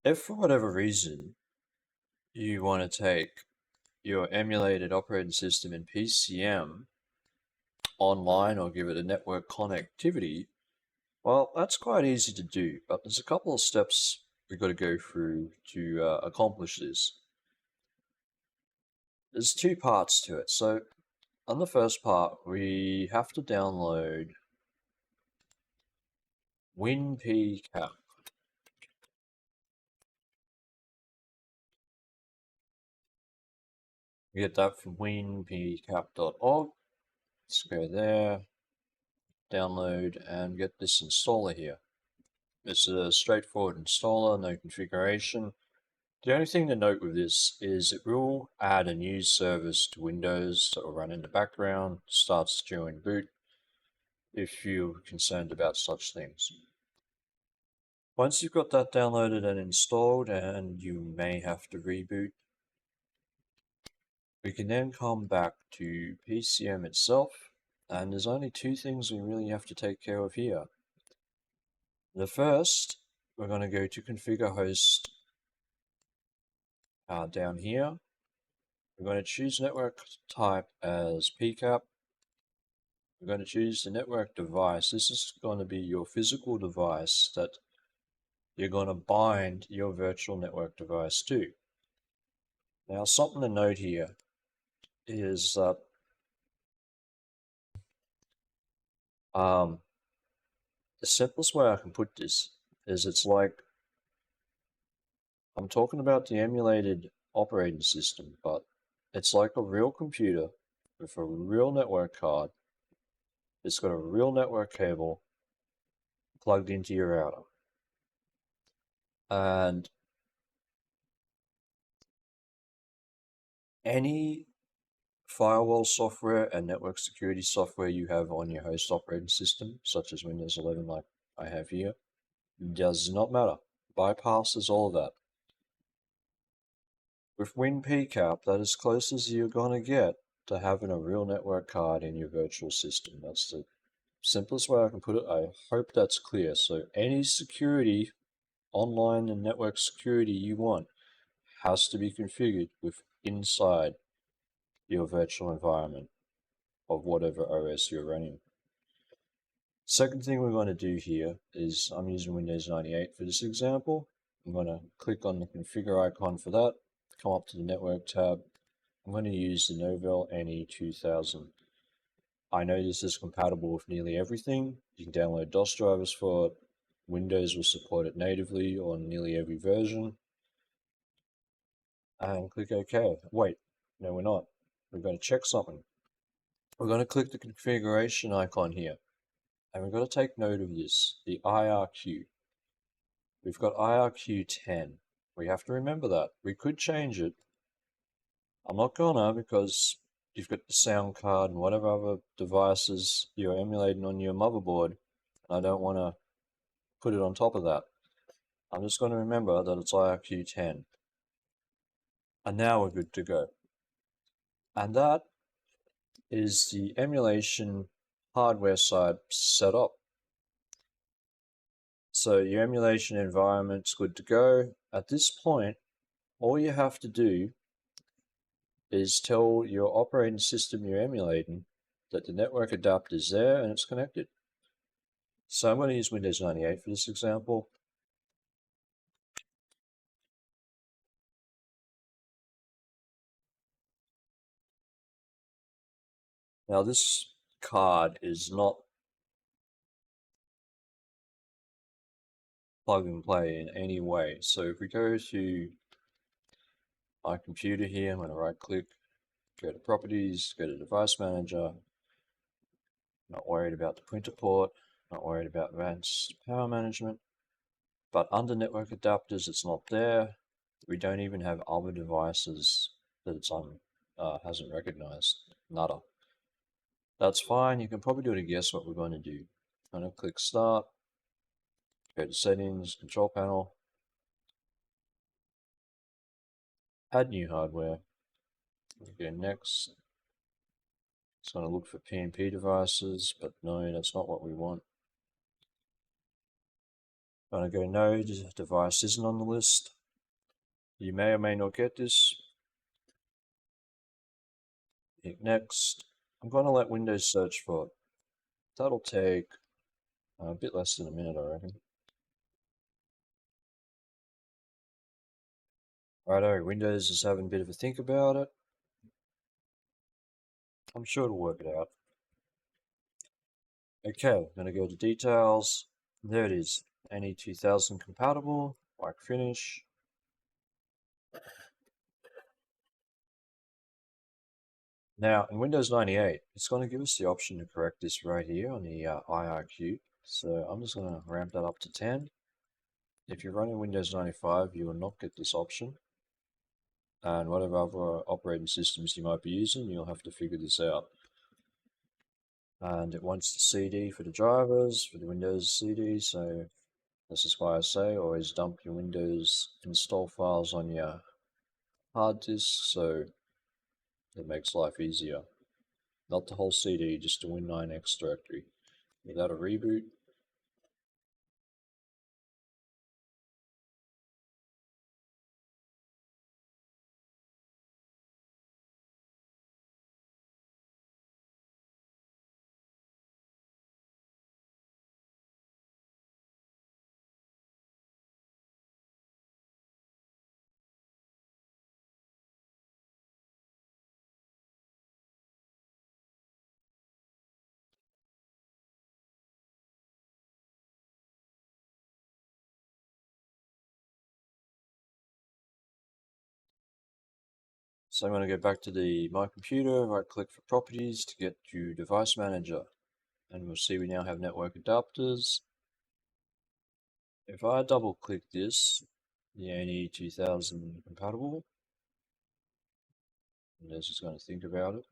If for whatever reason you want to take your emulated operating system in PCM online or give it a network connectivity, well, that's quite easy to do, but there's a couple of steps we've got to go through to accomplish this. There's two parts to it. So on the first part, we have to download Winpcap. We get that from winpcap.org. Let's go there, download, and get this installer here. It's a straightforward installer, no configuration. The only thing to note with this is it will add a new service to Windows that will run in the background, starts during boot, if you're concerned about such things. Once you've got that downloaded and installed, and you may have to reboot, we can then come back to PCM itself, and there's only two things we really have to take care of here. The first, we're going to go to configure host down here. We're going to choose network type as PCAP. We're going to choose the network device. This is going to be your physical device that you're going to bind your virtual network device to. Now, something to note here is that the simplest way I can put this is it's like I'm talking about the emulated operating system, but it's like a real computer with a real network card. It's got a real network cable plugged into your router. And any firewall software and network security software you have on your host operating system, such as Windows 11 like I have here, does not matter. Bypasses all of that. With Winpcap, that is as close as you're going to get to having a real network card in your virtual system. That's the simplest way I can put it. I hope that's clear. So any security, online and network security you want, has to be configured with inside your virtual environment of whatever OS you're running. Second thing we're going to do here is, I'm using Windows 98 for this example. I'm going to click on the configure icon for that, come up to the network tab. I'm going to use the Novell NE2000. I know this is compatible with nearly everything. You can download DOS drivers for it. Windows will support it natively on nearly every version. And click OK. Wait, no we're not. We're going to check something. We're going to click the configuration icon here. And we've got to take note of this, the IRQ. We've got IRQ 10. We have to remember that. We could change it. I'm not gonna, because you've got the sound card and whatever other devices you're emulating on your motherboard. I don't want to put it on top of that. I'm just going to remember that it's IRQ 10. And now we're good to go. And that is the emulation hardware side set up. So your emulation environment's good to go. At this point, all you have to do is tell your operating system you're emulating that the network adapter is there and it's connected. So I'm going to use Windows 98 for this example. Now this card is not plug and play in any way. So if we go to my computer here, I'm going to right click, go to properties, go to device manager. Not worried about the printer port, not worried about advanced power management. But under network adapters, it's not there. We don't even have other devices that it's on, hasn't recognized. Nada. That's fine. You can probably do it a guess what we're going to do. I'm going to click start, go to settings, control panel, add new hardware, go next. It's going to look for PNP devices, but no, that's not what we want. I'm going to go no, device isn't on the list. You may or may not get this. Hit next. I'm going to let Windows search for it. That'll take a bit less than a minute, I reckon. Righto, Windows is having a bit of a think about it. I'm sure it'll work it out. Okay, I'm going to go to details. There it is. NE 2000 compatible, like finish. Now, in Windows 98, it's going to give us the option to correct this right here on the IRQ. So I'm just going to ramp that up to 10. If you're running Windows 95, you will not get this option. And whatever other operating systems you might be using, you'll have to figure this out. And it wants the CD for the drivers, for the Windows CD, so this is why I say always dump your Windows install files on your hard disk, so it makes life easier. Not the whole CD, just the Win9X directory. Without a reboot. So I'm going to go back to my computer, right click for properties to get to device manager. And we'll see we now have network adapters. If I double click this, the ANI 2000 compatible, Windows is going to think about it.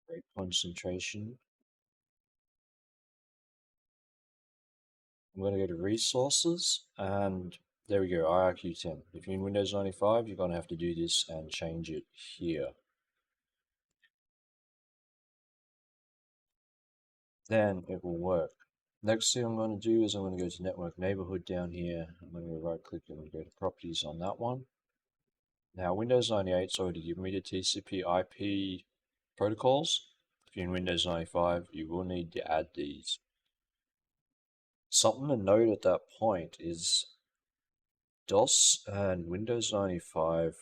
Great concentration. I'm going to go to resources and there we go, IRQ10. If you're in Windows 95, you're going to have to do this and change it here. Then it will work. Next thing I'm going to do is I'm going to go to network neighborhood down here. I'm going to right click and go to properties on that one. Now Windows 98's already given me the TCP IP protocols. If you're in Windows 95, you will need to add these. Something to note at that point is DOS and Windows 95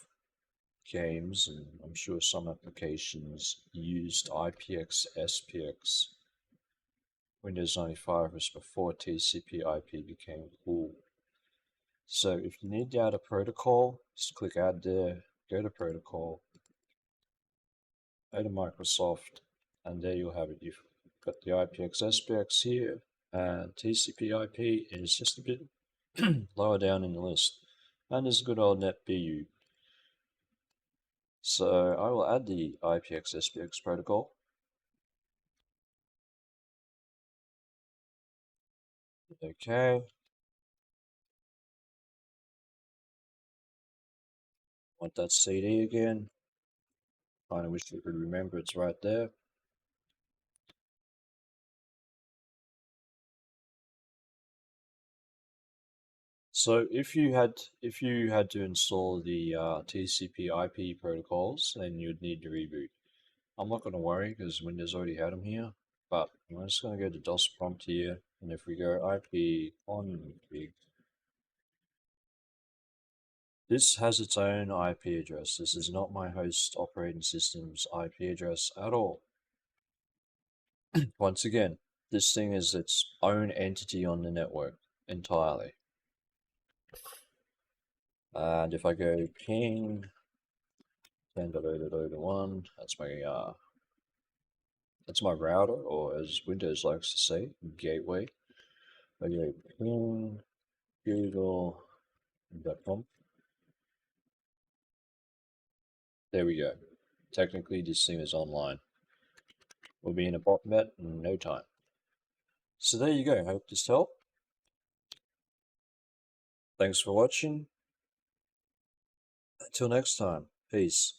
games, and I'm sure some applications used IPX, SPX. Windows 95 was before TCP IP became cool. So if you need to add a protocol, just click add there, go to protocol, go to Microsoft, and there you'll have it. You've got the IPX, SPX here, and TCP IP is just a bit lower down in the list. And there's good old NetBU. So I will add the IPX, SPX protocol. Okay. Want that CD again. Kind of wish you could remember it's right there. So if you had to install the TCP IP protocols, then you'd need to reboot. I'm not going to worry because Windows already had them here. But I'm just going to go to DOS prompt here, and if we go IP config, this has its own IP address. This is not my host operating system's IP address at all. Once again, this thing is its own entity on the network entirely. And if I go ping 10.0.0.1, that's my router, or as Windows likes to say, gateway. I go ping google.com. There we go. Technically, this thing is online. We'll be in a botnet in no time. So there you go. Hope this helped. Thanks for watching. Until next time. Peace.